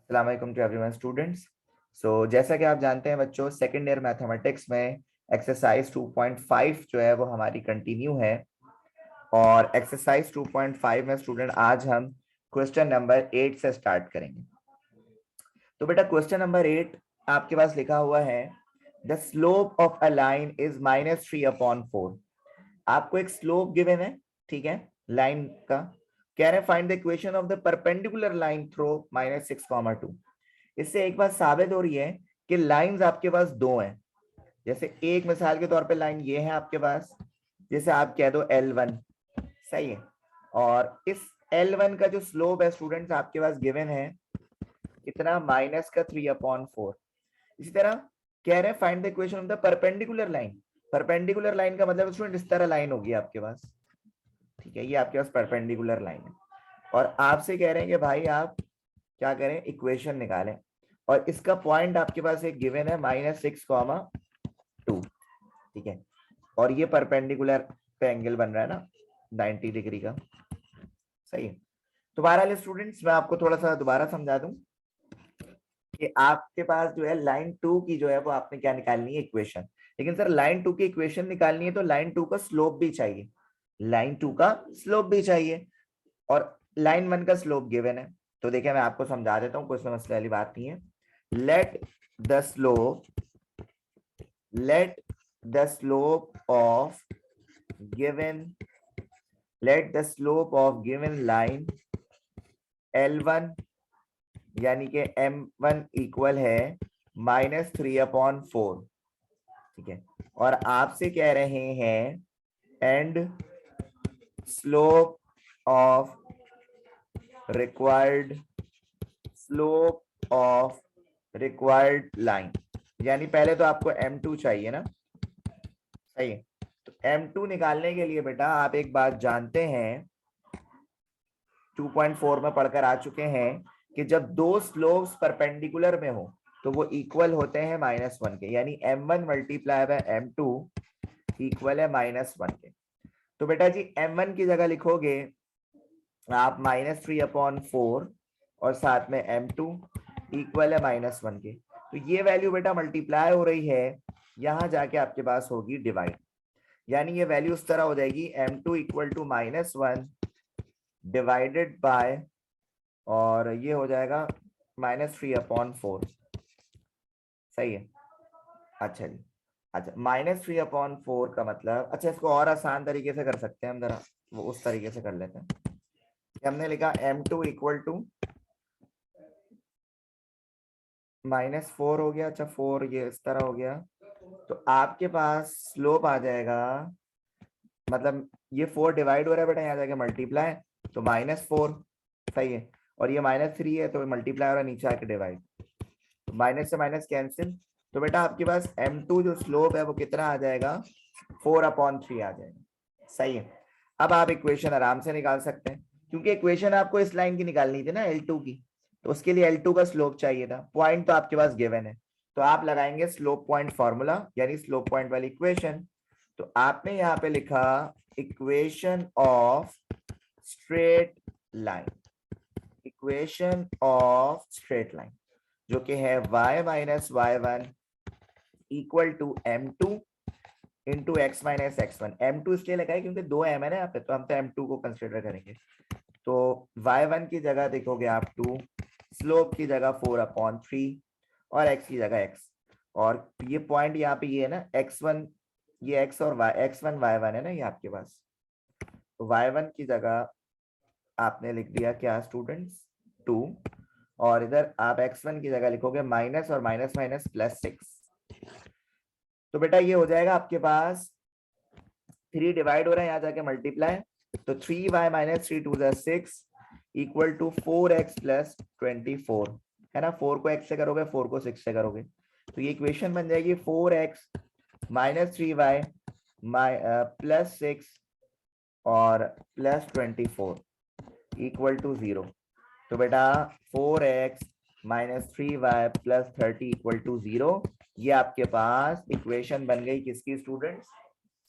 अस्सलाम वालेकुम to everyone students. जैसा कि आप जानते हैं बच्चों, सेकेंड ईयर मैथमेटिक्स में एक्सरसाइज 2.5 जो है वो हमारी कंटिन्यू है। और एक्सरसाइज 2.5 में स्टूडेंट आज हम क्वेश्चन नंबर 8 से स्टार्ट करेंगे। तो बेटा क्वेश्चन नंबर 8 आपके पास लिखा हुआ है, the slope of a line is -3/4। आपको एक स्लोप गिवन है, ठीक है, लाइन का। कह रहे हैं find the equation of the perpendicular line through -6, 2। इससे एक बात साबित हो रही है कि लाइंस आपके पास दो हैं। जैसे एक मिसाल के तौर पे लाइन ये है आपके पास, जैसे आप कह दो L1, सही है। और इस L1 का जो स्लोप है स्टूडेंट्स आपके पास गिवन है कितना, -3/4। इसी तरह कह रहे हैं find the equation of the perpendicular line. Perpendicular line का मतलब स्टूडेंट इस तरह लाइन होगी आपके पास, ठीक है, ये आपके पास परपेंडिकुलर लाइन है। और आपसे कह रहे हैं कि भाई आप क्या करें, इक्वेशन निकालें। और इसका पॉइंट आपके पास एक गिवन है -6, 2, ठीक है। और ये परपेंडिकुलर पे एंगल बन रहा है ना 90 डिग्री का, सही है। तो बहरहाल स्टूडेंट्स मैं आपको थोड़ा सा दोबारा समझा दूं कि आपके पास जो है लाइन 2 की जो है वो आपने क्या निकालनी है, इक्वेशन। लेकिन सर लाइन 2 की इक्वेशन निकालनी है तो लाइन 2 का स्लोप भी चाहिए, लाइन 2 का स्लोप भी चाहिए। और लाइन 1 का स्लोप गिवन है। तो देखिए मैं आपको समझा देता हूँ, कोई मसले वाली बात नहीं है। Late the slope of given line L1 यानी कि M1 इक्वल है -3/4, ठीक है। और आपसे कह रहे हैं and slope of required line, यानी पहले तो आपको M2 चाहिए ना, सही है। तो M2 निकालने के लिए बेटा आप एक बात जानते हैं, 2.4 में पढ़कर आ चुके हैं कि जब दो स्लोप्स परपेंडिकुलर में हो तो वो इक्वल होते हैं -1 के, यानी M1 multiply by M2 equal है -1 के। तो बेटा जी M1 की जगह लिखोगे आप -3/4 और साथ में M2 इक्वल है -1 के। तो ये वैल्यू बेटा मल्टीप्लाई हो रही है, यहां जाके आपके पास होगी डिवाइड, यानी ये वैल्यू उस तरह हो जाएगी M2 equal to -1 divided by, और ये हो जाएगा -3/4, सही है। अच्छा जी, अच्छा -3/4 का मतलब, अच्छा इसको और आसान तरीके से कर सकते हैं हम, जरा वो उस तरीके से कर लेते हैं। हमने लिखा M2 इक्वल टू -4 हो गया, अच्छा 4 ये इस तरह हो गया। तो आपके पास स्लोप आ जाएगा, मतलब ये 4 डिवाइड हो रहा है बेटा, यहाँ जाके मल्टीप्लाई, तो -4, सही है। और ये -3 है तो मल्टीप्लाई हो रहा है, नीचे आके डिवाइड, तो माइनस से माइनस कैंसिल। तो बेटा आपके पास M2 जो स्लोप है वो कितना आ जाएगा, 4/3 आ जाएगा, सही है। अब आप इक्वेशन आराम से निकाल सकते हैं, क्योंकि इक्वेशन आपको इस लाइन की निकालनी थी ना L2 की, तो उसके लिए L2 का स्लोप चाहिए था। पॉइंट तो आपके पास गिवन है, तो आप लगाएंगे स्लोप पॉइंट फॉर्मूला, यानी स्लोप पॉइंट वाली इक्वेशन। तो आपने यहाँ पे लिखा इक्वेशन ऑफ स्ट्रेट लाइन, जो कि है y minus y1 equal to M2 into x minus x1। M2 इसलिए लगा है क्योंकि 2 m है ना यहाँ पे, तो हम तो M2 को कंसिडर करेंगे। तो y1 की जगह देखोगे आप 2, स्लोप की जगह 4/3 और x की जगह x। और ये पॉइंट यहाँ पे ये है ना x1, ये x और y, x1 y1 है ना ये आपके पास। तो y1 की जगह आपने लिख दिया क्या स्टूडेंट्स, 2, और इधर आप x1 की जगह लिखोगे माइनस और माइनस माइनस +6। तो बेटा ये हो जाएगा आपके पास 3 डिवाइड हो रहा है, यहाँ जाके मल्टीप्लाई, तो 3y minus 3 2 6 equal to 4x + 24, है ना। 4 को x से करोगे, 4 को 6 से करोगे, तो ये इक्वेशन बन जाएगी 4x माइनस 3y +6 और +24 इक्वल टू 0। तो बेटा 4x minus 3y + 30 equal to 0, ये आपके पास इक्वेशन बन गई किसकी स्टूडेंट्स,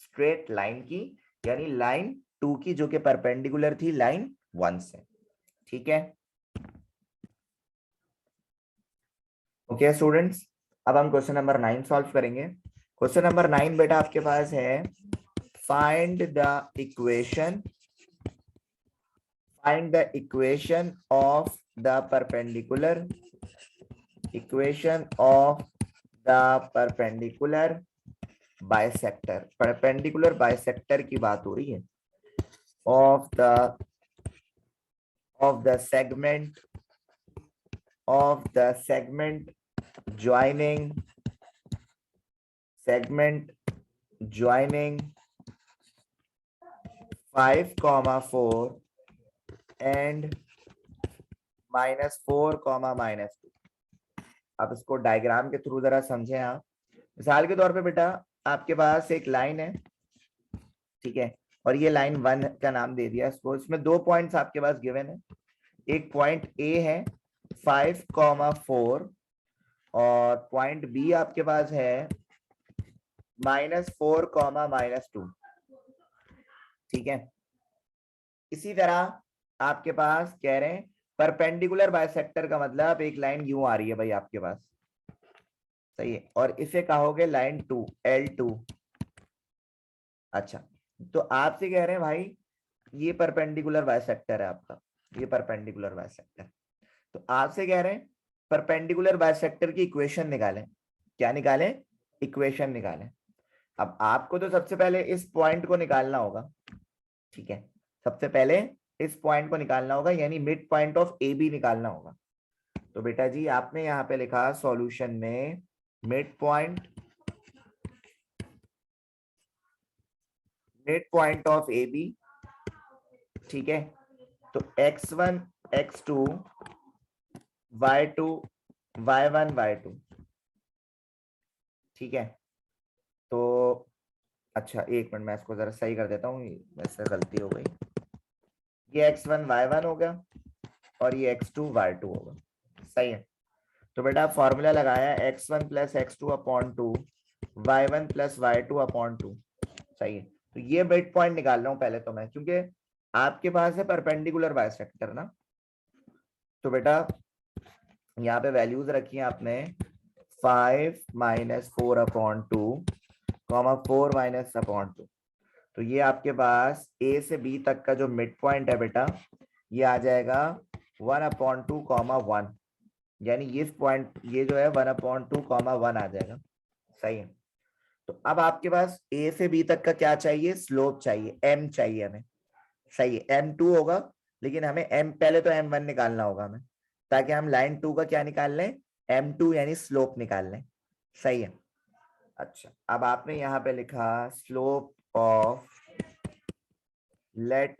स्ट्रेट लाइन की, यानी लाइन 2 की, जो कि परपेंडिकुलर थी लाइन 1 से, ठीक है। ओके स्टूडेंट्स, अब हम क्वेश्चन नंबर 9 सॉल्व करेंगे। क्वेश्चन नंबर 9 बेटा आपके पास है, find the equation of the perpendicular bisector. Perpendicular bisector की बात हो रही है। Of the segment joining 5,4 and -4, -2। अब इसको डायग्राम के थ्रू जरा समझें आप। मिसाल के तौर पे बेटा आपके पास एक लाइन है, ठीक है, और ये लाइन 1 का नाम दे दिया इसको। इसमें 2 पॉइंट्स आपके पास गिवन है। एक पॉइंट ए है 5,4 और पॉइंट बी आपके पास है -4, -2, ठीक है। इसी तरह आपके पास कह रहे हैं परपेंडिकुलर बाइसेक्टर का मतलब एक लाइन यूं आ रही है भाई आपके पास, सही है, और इसे कहोगे लाइन 2, L2। अच्छा, तो आपसे कह रहे हैं भाई ये परपेंडिकुलर बाइसेक्टर है आपका, ये परपेंडिकुलर बाइसेक्टर। तो आपसे कह रहे हैं परपेंडिकुलर बाइसेक्टर की इक्वेशन निकालें। क्या निकालें? इक्वेशन निकालें। अब आपको तो सबसे पहले इस पॉइंट को निकालना होगा, ठीक है, सबसे पहले इस पॉइंट को निकालना होगा, यानी mid point of A B निकालना होगा। तो बेटा जी आपने यहाँ पे लिखा सॉल्यूशन में mid point of A B, ठीक है। तो x1 x2 y2 y1 y2, ठीक है। तो अच्छा एक मिनट मैं इसको जरा सही कर देता हूँ, वैसे गलती हो गई। ये x1 y1 हो गया और ये x2 y2 होगा, सही है। तो बेटा फॉर्मूला लगाया x1 + x2 upon 2 y1 + y2 upon 2, सही है। तो ये मिड पॉइंट निकाल रहा हूं पहले तो मैं, क्योंकि आपके पास है परपेंडिकुलर बाइसेक्टर ना। तो बेटा यहाँ पे वैल्यूज रखी है आपने 5 - 4 अपॉन 2, 4 - अपॉन 2। तो ये आपके पास ए से बी तक का जो मिड पॉइंट है बेटा, ये आ जाएगा 1/2, 1, यानी ये पॉइंट ये जो है 1/2, 1 आ जाएगा, सही है। तो अब आपके पास ए से बी तक का क्या चाहिए? स्लोप चाहिए, एम चाहिए हमें, सही है। M2 होगा, लेकिन हमें एम पहले तो M1 निकालना होगा हमें, ताकि हम लाइन 2 का क्या निकाल लें? M2 यानी स्लोप निकाल लें, सही है। अच्छा, अब आपने यहाँ पे लिखा slope of, let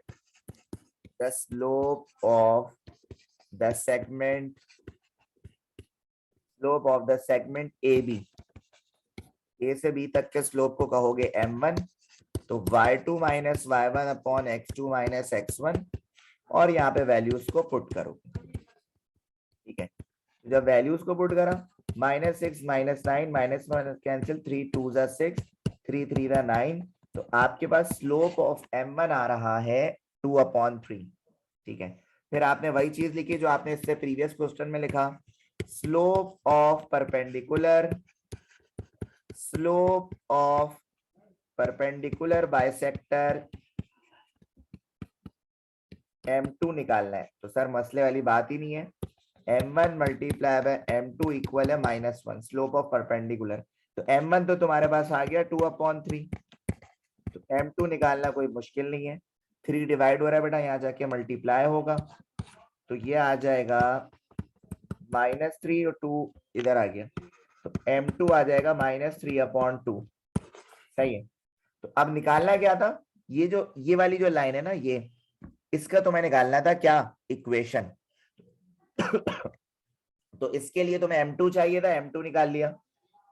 the slope of the segment A B, A से बी तक के स्लोप को कहोगे M1। तो y2 - y1 upon x2 - x1, और यहाँ पे वैल्यूज को पुट करो, ठीक है। जब वैल्यूज को पुट करा, -6 - 9, माइनस कैंसिल, 3 2 6, 3 3 9। तो आपके पास स्लोप ऑफ M1 आ रहा है 2/3, ठीक है। फिर आपने वही चीज लिखी जो आपने इससे प्रीवियस क्वेश्चन में लिखा, slope of perpendicular bisector M2 निकालना है। तो सर मसले वाली बात ही नहीं है, M1 × M2 इक्वल है -1, स्लोप ऑफ परपेंडिकुलर। तो M1 तो तुम्हारे पास आ गया 2/3, तो M2 निकालना कोई मुश्किल नहीं है। 3 डिवाइड हो रहा है बेटा, यहाँ जाके मल्टीप्लाई होगा, तो ये आ जाएगा -3 और 2 इधर आ गया, तो M2 आ जाएगा -3/2, सही है। तो अब निकालना क्या था? ये वाली जो लाइन है ना, ये इसका तो मैं निकालना था क्या? इक्वेशन। तो इसके लिए तुम्हें M2 चाहिए था, M2 निकाल लिया।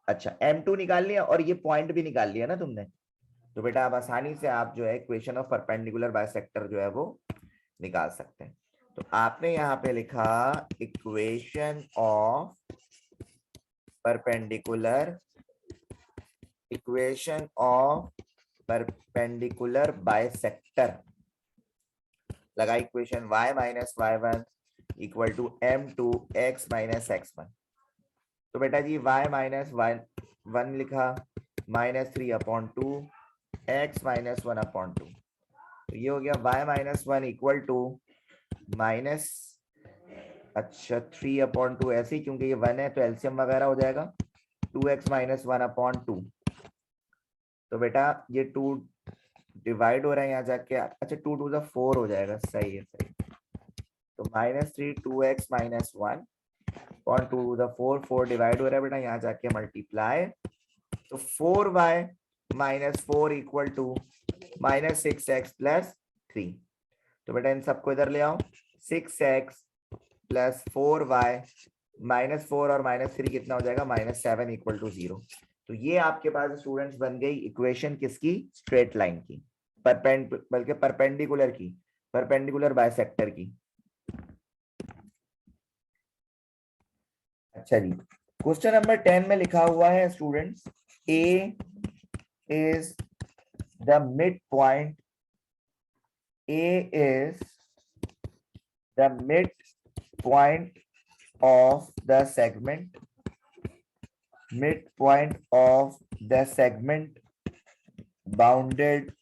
अच्छा, M2 निकाल लिया और ये पॉइंट भी निकाल लिया ना तुमने। तो बेटा अब आसानी से आप जो है इक्वेशन ऑफ परपेंडिकुलर बाइसेक्टर जो है वो निकाल सकते हैं। तो आपने यहाँ पे लिखा इक्वेशन ऑफ परपेंडिकुलर बाइसेक्टर, लगा equation y - y1 = M2 x - x1। तो बेटा जी y माइनस वन लिखा, -3/2 x माइनस 1/2, तो ये हो गया y minus 1 equal to minus, अच्छा 3/2 ऐसे ही, क्योंकि ये 1 है तो एलसीएम वगैरह हो जाएगा 2x माइनस 1/2। तो बेटा ये 2 डिवाइड हो रहा है यहाँ जाके, अच्छा 2 टू द 4 हो जाएगा, सही है सही। तो -3 2x माइनस 1 और 2 टू द 4 डिवाइड हो रहा है बेटा, यहाँ जाके मल्टीप्लाई, तो 4y minus 4 equal to -6x plus 3। तो बेटा इन सबको इधर ले आओ, 6x प्लस 4y माइनस 4 और -3 कितना हो जाएगा, -7 इक्वल टू 0। तो ये आपके पास स्टूडेंट्स बन गई इक्वेशन किसकी, स्ट्रेट लाइन की, बल्कि परपेंडिकुलर की, परपेंडिकुलर बाइसेक्टर की। अच्छा जी, क्वेश्चन नंबर 10 में लिखा हुआ है students, A is the mid point, A is the mid point of the segment, midpoint of the segment bounded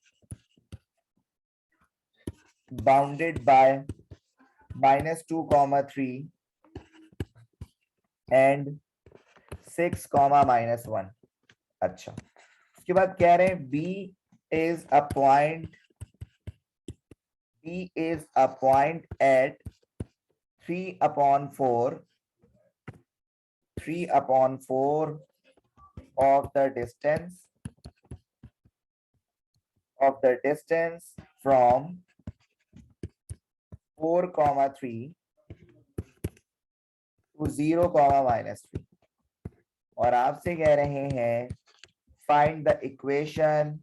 by -2, 3 and 6, -1। अच्छा, उसके बाद कह रहे हैं B is a point at 3/4 of the distance from 4, 3 to 0, -3। और आपसे कह रहे हैं find the equation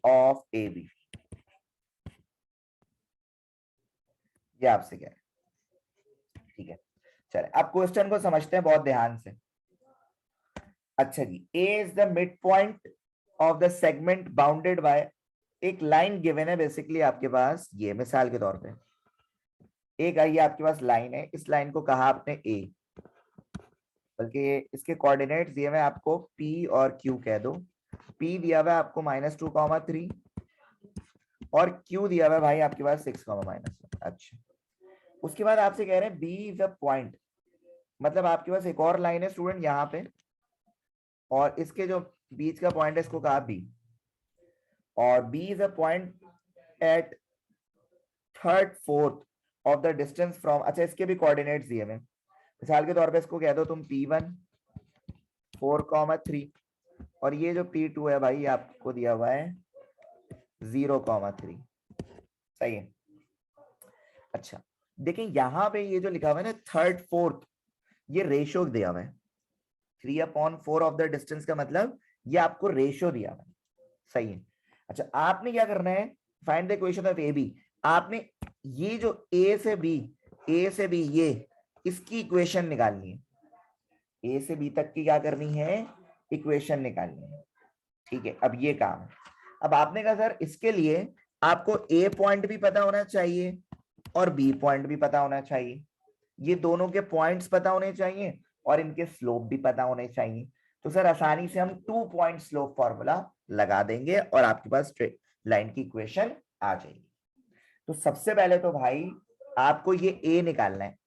of AB। ये आपसे कह रहे हैं, ठीक है। चले अब क्वेश्चन को समझते हैं बहुत ध्यान से। अच्छा जी, A is the mid point of the segment bounded by, एक लाइन गिवन है बेसिकली आपके पास, ये मिसाल के तौर पे एक आई आपके पास लाइन है, इस लाइन को कहा आपने A, बल्कि इसके कोऑर्डिनेट्स दिए हुए आपको P और Q कह दो। P दिया हुआ है आपको -2, 3 और Q दिया हुआ है भाई आपके पास 6, -1। अच्छा, उसके बाद आपसे कह रहे हैं B इज अ पॉइंट, मतलब आपके पास एक और लाइन है स्टूडेंट यहाँ पे, और इसके जो बीच का पॉइंट है इसको कहा B, और B is a point at 1/3 of the distance from, अच्छा इसके भी कोऑर्डिनेट्स दिए हुए, मिसाल के तौर पे इसको कह दो तुम P1 4, 3 और ये जो P2 है भाई आपको दिया हुआ है 0, 3। सही है। अच्छा देखिए यहाँ पे ये जो लिखा हुआ है ना 1/3, ये रेशो दिया हुआ है, 3/4 ऑफ द डिस्टेंस का मतलब ये आपको रेशो दिया हुआ है। सही है। अच्छा आपने क्या करना है, find the equation of A B. आपने ये जो ए से बी ये इसकी इक्वेशन निकालनी है, ए से बी तक की क्या करनी है, इक्वेशन निकालनी है। ठीक है, अब ये काम है। अब आपने कहा सर इसके लिए आपको ए पॉइंट भी पता होना चाहिए और बी पॉइंट भी पता होना चाहिए, ये दोनों के पॉइंट्स पता होने चाहिए और इनके स्लोप भी पता होने चाहिए। तो सर आसानी से हम 2 पॉइंट स्लोप फॉर्मूला लगा देंगे और आपके पास स्ट्रेट लाइन की इक्वेशन आ जाएगी। तो सबसे पहले तो भाई आपको ये ए निकालना है,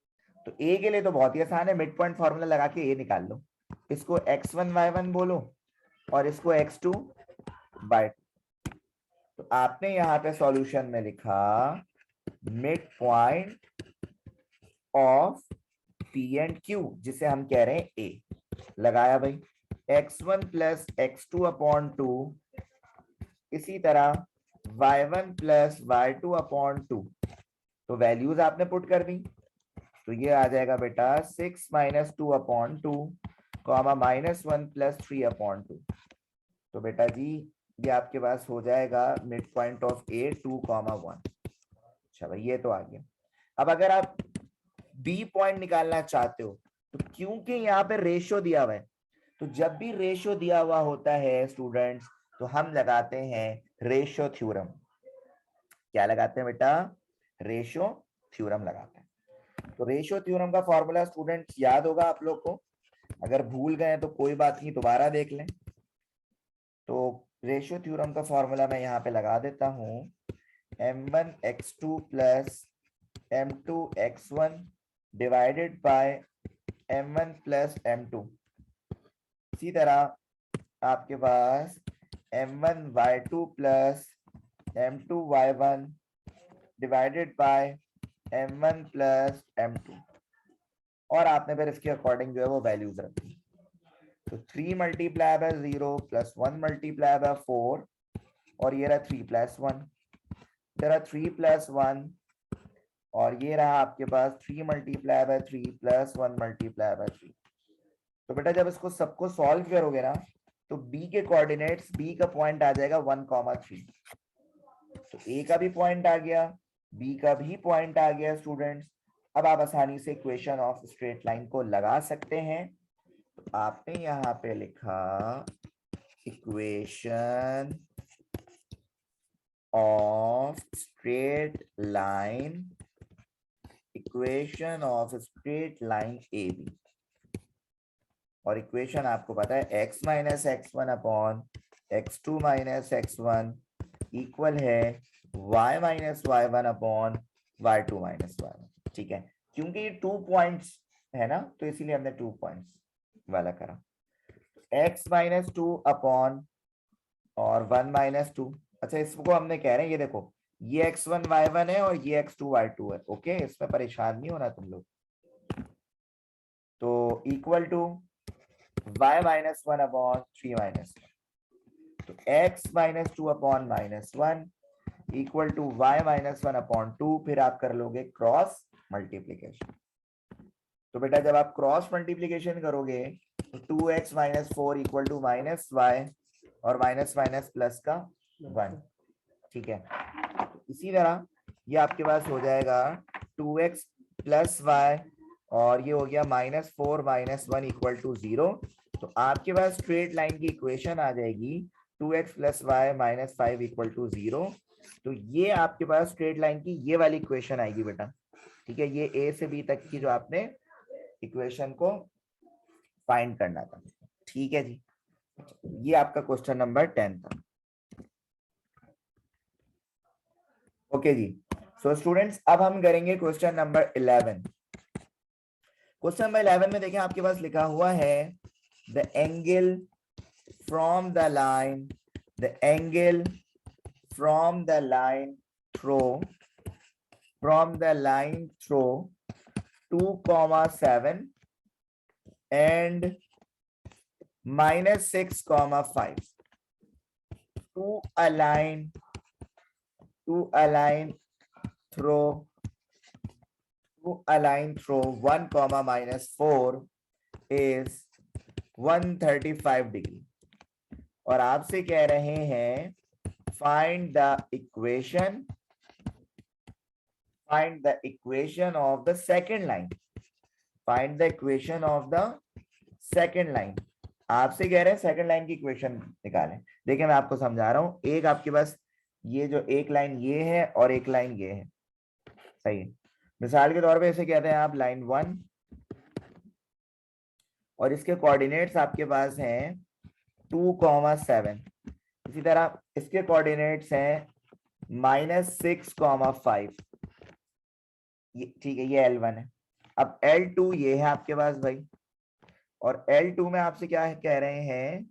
तो ए के लिए तो बहुत ही आसान है, मिड पॉइंट फॉर्मूला लगा के ए निकाल लो। इसको x1 y1 बोलो और इसको x2 y2। तो आपने यहाँ पे सॉल्यूशन में लिखा mid point of P and Q, जिसे हम कह रहे हैं A, लगाया भाई x1 प्लस x2/2, इसी तरह y1 प्लस y2/2, तो वैल्यूज आपने पुट कर दी, तो ये आ जाएगा बेटा 6 - 2/2, -1 प्लस 3/2। तो बेटा जी ये आपके पास हो जाएगा मिड पॉइंट ऑफ A 2, 1। अच्छा भाई ये तो आ गया। अब अगर आप बी पॉइंट निकालना चाहते हो तो क्योंकि यहाँ पे रेशियो दिया हुआ है, तो जब भी रेशियो दिया हुआ होता है स्टूडेंट्स तो हम लगाते हैं रेशियो थ्योरम। क्या लगाते हैं बेटा, रेशियो थ्योरम लगाते हैं। तो रेशियो थ्योरम का फॉर्मूला स्टूडेंट्स याद होगा आप लोग को, अगर भूल गए तो कोई बात नहीं, दोबारा देख लें। तो रेशियो थ्योरम का फॉर्मूला मैं यहाँ पे लगा देता हूँ, m1x2 plus m2x1 divided by m1 plus m2। इसी तरह आपके पास m1y2 plus m2y1 divided by m1 plus m2, और आपने फिर इसके अकॉर्डिंग जो है वो वैल्यूज रखी। तो 3 multiply by 0 plus 1 multiply by 4, और ये रहा 3 प्लस 1, तेरा 3 प्लस 1, और ये रहा आपके पास 3 multiply by 3 plus 1 multiply by 3। तो बेटा जब इसको सबको सॉल्व करोगे ना, तो b के कोऑर्डिनेट्स, b का पॉइंट आ जाएगा 1,3। तो a का भी पॉइंट आ गया, b का भी पॉइंट आ गया स्टूडेंट्स। अब आप आसानी से इक्वेशन ऑफ स्ट्रेट लाइन को लगा सकते हैं। तो आपने यहाँ पे लिखा equation of straight line, equation of straight line A B, और इक्वेशन आपको पता है x minus x1 upon x2 minus x1 equal है y minus y1 upon y2 minus y1। ठीक है, क्योंकि ये 2 पॉइंट्स है ना, तो इसीलिए हमने 2 पॉइंट्स वाला करा। x माइनस 2 अपॉन और 1 माइनस 2। अच्छा, इसको हमने कह रहे हैं, ये देखो ये x1 y1 है और ये x2 y2 है। ओके, इसमें परेशान नहीं होना तुम लोग। तो equal to y minus 1 upon 3 minus 1। तो x minus 2 upon minus 1 equal to y minus 1 upon 2। फिर आप कर लोगे क्रॉस मल्टीप्लीकेशन। तो बेटा जब आप क्रॉस मल्टीप्लीकेशन करोगे तो 2x minus 4 equal to minus y, और माइनस माइनस प्लस का 1। ठीक है, इसी तरह ये आपके पास हो जाएगा 2x प्लस y, और ये हो गया माइनस 4 माइनस 1 इक्वल टू 0। तो आपके पास स्ट्रेट लाइन की इक्वेशन आ जाएगी 2x plus y minus 5 equal to 0। तो ये आपके पास स्ट्रेट लाइन की ये वाली इक्वेशन आएगी बेटा। ठीक है, ये a से b तक की जो आपने इक्वेशन को फाइंड करना था। ठीक है जी, ये आपका क्वेश्चन नंबर 10 था। ओके जी, सो स्टूडेंट्स अब हम करेंगे क्वेश्चन नंबर 11। क्वेश्चन नंबर 11 में देखें आपके पास लिखा हुआ है the angle from the line, the angle from the line throw, from the line throw 2,7 and -6,5 to a line through 1, -4 is 135 degree. और आपसे कह रहे हैं find the equation of the second line, find the equation of the second line। आपसे कह रहे हैं second line की इक्वेशन निकालें। देखिए मैं आपको समझा रहा हूं, एक आपके पास ये जो एक लाइन ये है और एक लाइन ये है, सही है। मिसाल के तौर पे इसे कहते हैं आप लाइन 1, और इसके कोऑर्डिनेट्स आपके पास हैं 2,7। इसी तरह इसके कोऑर्डिनेट्स हैं -6,5। ठीक है, ये L1 है। अब L2 ये है आपके पास भाई, और L2 में आपसे क्या है, कह रहे हैं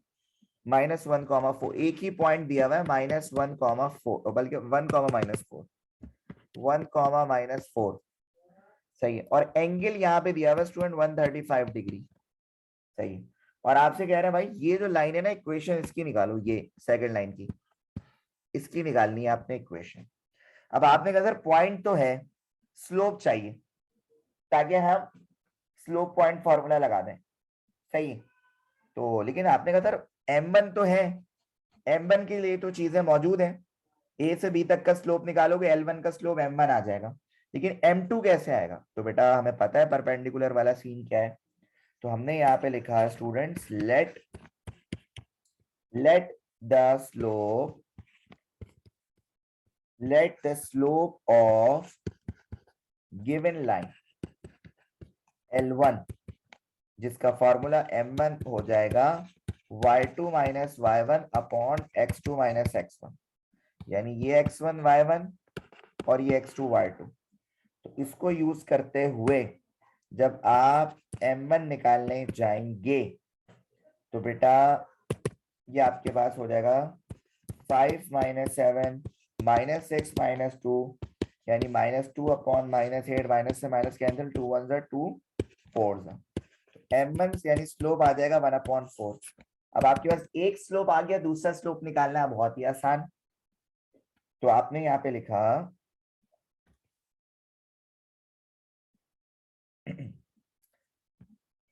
-1,4। एक ही पॉइंट दिया हुआ है -1,4, बल्कि 1,-4, 1,-4, सही है। और एंगल यहाँ पे दिया हुआ है स्टूडेंट 135 डिग्री, सही है। और आपसे कह रहे हैं भाई ये जो लाइन है ना, इक्वेशन इसकी निकालो, ये सेकंड लाइन की इसकी निकालनी है आपने इक्वेशन। अब आपने कहा सर पॉइंट तो है, स्लोप चाहिए, ताकि हम स्लोप पॉइंट फॉर्मूला लगा दें, सही है। तो लेकिन आपने कहा सर m1 तो है, m1 के लिए तो चीजें मौजूद हैं, a से b तक का स्लोप निकालोगे L1 का स्लोप m1 आ जाएगा, लेकिन m2 कैसे आएगा? तो बेटा हमें पता है परपेंडिकुलर वाला सीन क्या है। तो हमने यहाँ पे लिखा है students let the slope of given line, L1, जिसका फॉर्मूला M1 हो जाएगा y2 minus y1 upon x2 minus x1, यानी ये x1 y1 और ये x2 y2। तो इसको यूज करते हुए जब आप M1 निकालने जाएंगे तो बेटा ये आपके पास हो जाएगा 5 माइनस 7 माइनस 6 माइनस 2, यानी -2 अपॉन -8, माइनस से माइनस कैंसिल, 2 1 ज़ा 2 4 ज़ा, M1 यानी स्लोप आ जाएगा 1/4। अब आपके पास एक स्लोप आ गया, दूसरा स्लोप निकालना है बहुत ही आसान। तो आपने यहाँ पे लिखा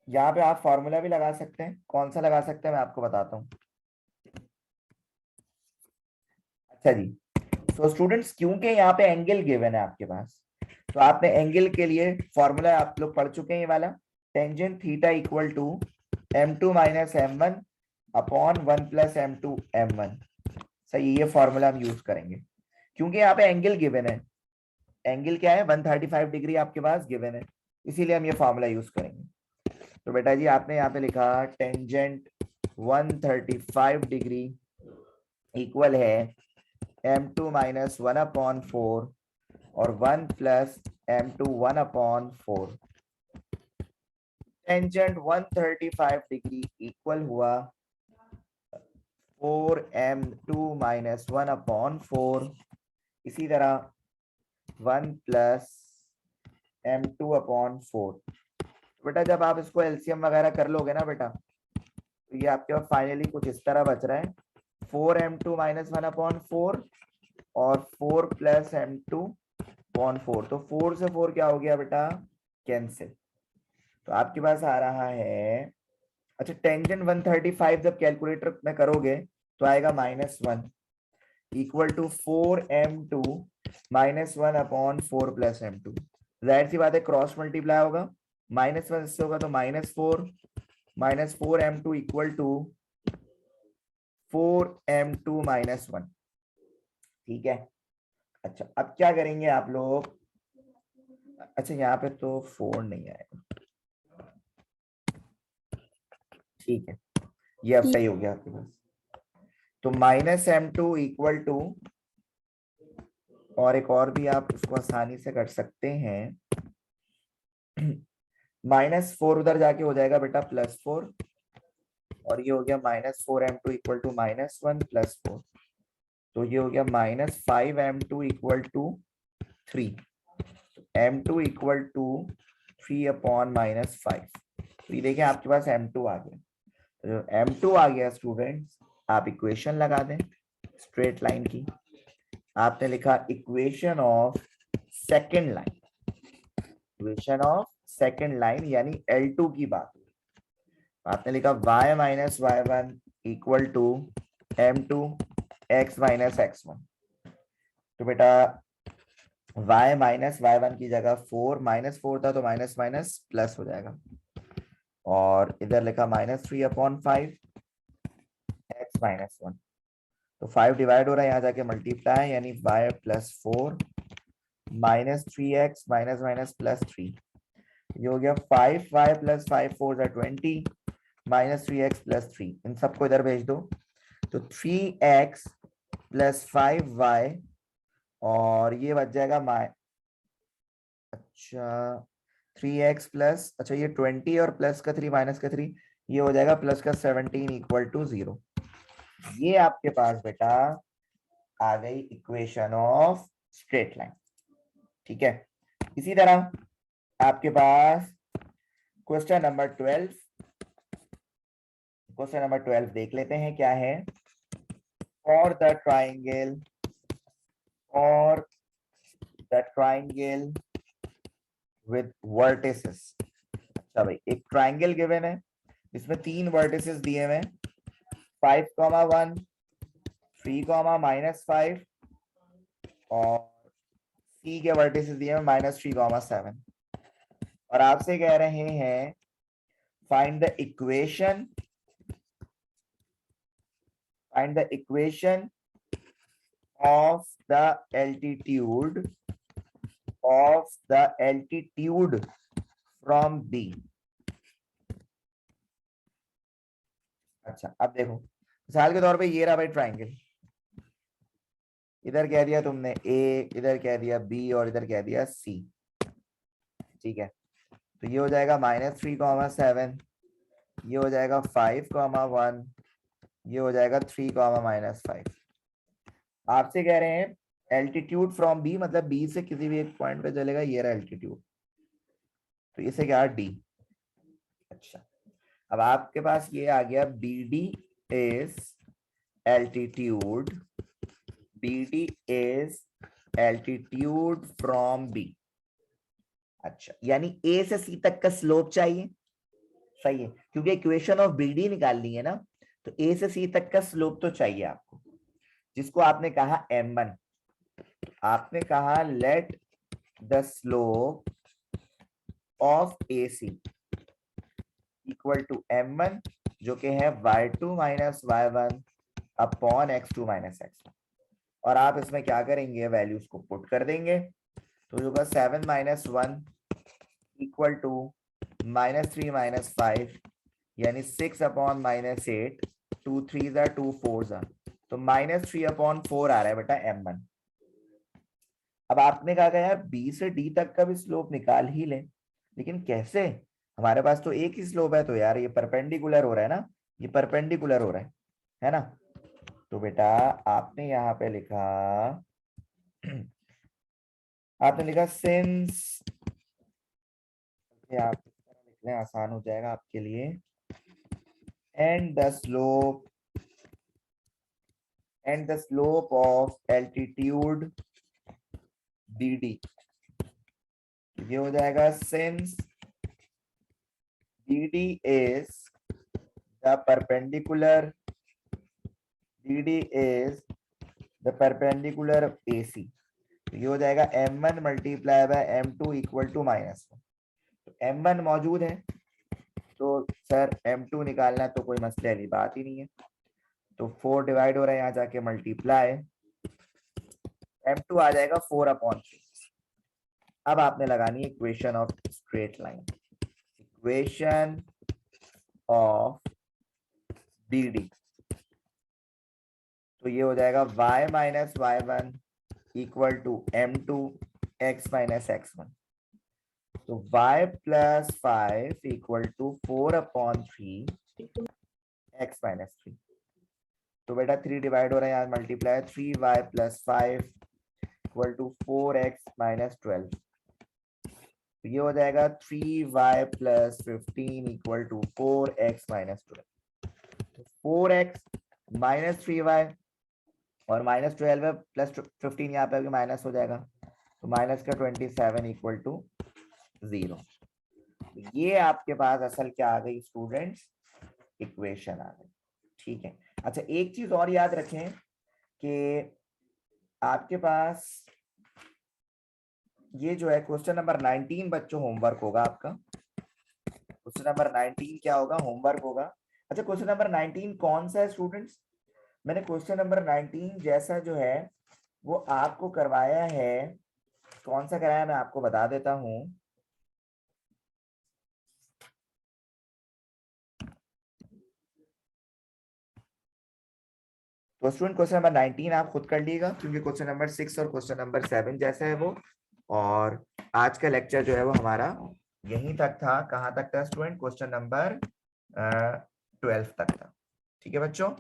यहाँ पे आप फॉर्मूला भी लगा सकते हैं, कौन सा लगा सकते हैं मैं आपको बताता हूँ। अच्छा जी, तो स्टूडेंट्स क्योंकि यहाँ पे एंगल गिवन है आपके पास, तो आपने एंगल के लिए फॉर्मूला आप लोग पढ़ चुके हैं, ये वाला tangent theta equal to m2 minus m1 upon 1 plus m2 m1। सही, ये फॉर्मूला हम यूज करेंगे क्योंकि यहाँ पे एंगल गिवन है। एंगल क्या है, 135 डिग्री आपके पास गिवन है, इसीलिए हम ये फॉर्मूला यूज करेंगे। तो बेटा जी आपने यहाँ पे लिखा टेंजेंट 135 डिग्री इक्वल है m2 माइनस 1/4 और 1 plus m2 1/4। Tangent 135 degree equal हुआ 4m2 माइनस 1/4, इसी तरह 1 प्लस m2/4। बेटा जब आप इसको एलसीएम वगैरह कर लोगे ना बेटा, तो ये आपके पास फाइनली कुछ इस तरह बच रहा है 4m2 माइनस 1/4 और 4 प्लस m2/4। तो 4 से 4 क्या हो गया बेटा, कैंसिल। तो आपके पास आ रहा है, अच्छा टेंजेंट 135 जब कैलकुलेटर में करोगे तो आएगा -1 equal to 4m2 minus 1/4 plus m2। जाहिर सी बात है क्रॉस मल्टीप्लाई होगा, -1 इससे होगा तो -4 minus 4m2 equal to 4m2 minus 1। ठीक है, अच्छा अब क्या करेंगे आप लोग, अच्छा यहाँ पे तो 4 नहीं आएगा, ठीक है ये अब सही हो गया आपके पास। तो -m2 इक्वल टू, और एक और भी आप इसको आसानी से कर सकते हैं, -4 उधर जाके हो जाएगा बेटा +4, और ये हो गया -4m2 इक्वल टू -1 +4, तो ये हो गया -5m2 equal to 3, m2 equal to 3/-5। तो ये देखिए आपके पास m2 आ गया। तो m2 आ गया स्टूडेंट्स, आप इक्वेशन लगा दें स्ट्रेट लाइन की। आपने लिखा equation of second line, equation of second line यानी L2 की बात। आपने लिखा y minus y1 equal to m2 x minus x1। तो बेटा y माइनस y1 की जगह 4, -4 था तो माइनस माइनस प्लस हो जाएगा, और इधर लिखा -3/5 x माइनस 1। तो 5 डिवाइड हो रहा है, यहाँ जाके मल्टीप्लाई, यानी y plus 4 -3x minus minus +3। ये हो गया 5y प्लस 5 4 20 -3x + 3। इन सबको इधर भेज दो, तो 3x प्लस 5y, और ये बच जाएगा अच्छा 3x प्लस, अच्छा ये 20 और प्लस का 3 माइनस का 3, ये हो जाएगा प्लस का 17 इक्वल टू 0। ये आपके पास बेटा आ गई इक्वेशन ऑफ स्ट्रेट लाइन। ठीक है, इसी तरह आपके पास क्वेश्चन नंबर 12, क्वेश्चन नंबर 12 देख लेते हैं क्या है। For the triangle with vertices. अच्छा भाई एक ट्राइंगल गिवन है, इसमें 3 वर्टिसेस दिए हुए, 5,1 3,-5 और सी के वर्टिसेस दिए हुए -3,7, और आपसे कह रहे हैं find the equation of the altitude from B. अच्छा अब देखो मिसाल के तौर पे ये रहा भाई ट्राइंगल, इधर कह दिया तुमने ए, इधर कह दिया बी और इधर कह दिया सी। ठीक है, तो ये हो जाएगा -3,7, ये हो जाएगा 5,1, ये हो जाएगा 3,-5। आपसे कह रहे हैं एल्टीट्यूड फ्रॉम बी, मतलब बी से किसी भी एक पॉइंट पे चलेगा, ये रहा एल्टीट्यूड, तो इसे क्या डी। अच्छा अब आपके पास ये आ गया B D is altitude, B D is altitude from B. अच्छा यानी ए से सी तक का स्लोप चाहिए, सही है, क्योंकि इक्वेशन ऑफ बी डी निकालनी है ना, तो ए से सी तक का स्लोप तो चाहिए आपको, जिसको आपने कहा m1। आपने कहा let the slope of AC equal to m1, जो कि है y2 minus y1 upon x2 minus x1, और आप इसमें क्या करेंगे, वैल्यूज को पुट कर देंगे, तो जो होगा 7 माइनस 1 इक्वल टू -3 माइनस 5, यानी 6 अपॉन -8, 2 3 2 4, तो -3 अपॉन 4 आ रहा है बेटा m1। अब आपने कहा यार बी से डी तक का भी स्लोप निकाल ही ले, लेकिन कैसे, हमारे पास तो एक ही स्लोप है, तो यार ये परपेंडिकुलर हो रहा है ना, ये परपेंडिकुलर हो रहा है ना। तो बेटा आपने यहाँ पे लिखा, आपने लिखा सिंस, आप लिख लें आसान हो जाएगा आपके लिए, and the slope of altitude BD, ये हो जाएगा since BD is the perpendicular AC, तो ये हो जाएगा m1 multiply by m2 equal to -1। तो m1 मौजूद है, तो सर m2 निकालना तो कोई मसले वाली बात ही नहीं है, तो 4 डिवाइड हो रहा है, यहाँ जाके मल्टीप्लाई, m2 आ जाएगा 4/3। अब आपने लगानी है equation of straight line, equation of BD, तो ये हो जाएगा y minus y1 equal to m2 x minus x1, तो y plus 5 equal to 4/3 x minus 3। तो बेटा 3 डिवाइड हो रहा है, यहाँ multiply, 3y plus 5 equal to 4x minus 12, तो ये हो जाएगा 3y plus 15 equal to 4x minus 12। तो 4x माइनस 3y और -12 प्लस 15 यहाँ पे माइनस हो जाएगा, तो माइनस का 27 इक्वल टू 0। ये आपके पास असल क्या आ गई स्टूडेंट्स, इक्वेशन आ गई। ठीक है, अच्छा एक चीज और याद रखें कि आपके पास ये जो है क्वेश्चन नंबर 19 बच्चों होमवर्क होगा आपका, क्वेश्चन नंबर 19 क्या होगा, होमवर्क होगा। अच्छा क्वेश्चन नंबर 19 कौन सा है स्टूडेंट्स, मैंने क्वेश्चन नंबर 19 जैसा जो है वो आपको करवाया है, कौन सा कराया मैं आपको बता देता हूं। तो स्टूडेंट क्वेश्चन नंबर 19 आप खुद कर लीजिएगा, क्योंकि क्वेश्चन नंबर 6 और क्वेश्चन नंबर 7 जैसा है वो, और आज का लेक्चर जो है वो हमारा यहीं तक था। कहाँ तक था स्टूडेंट, क्वेश्चन नंबर 12 तक था। ठीक है बच्चों।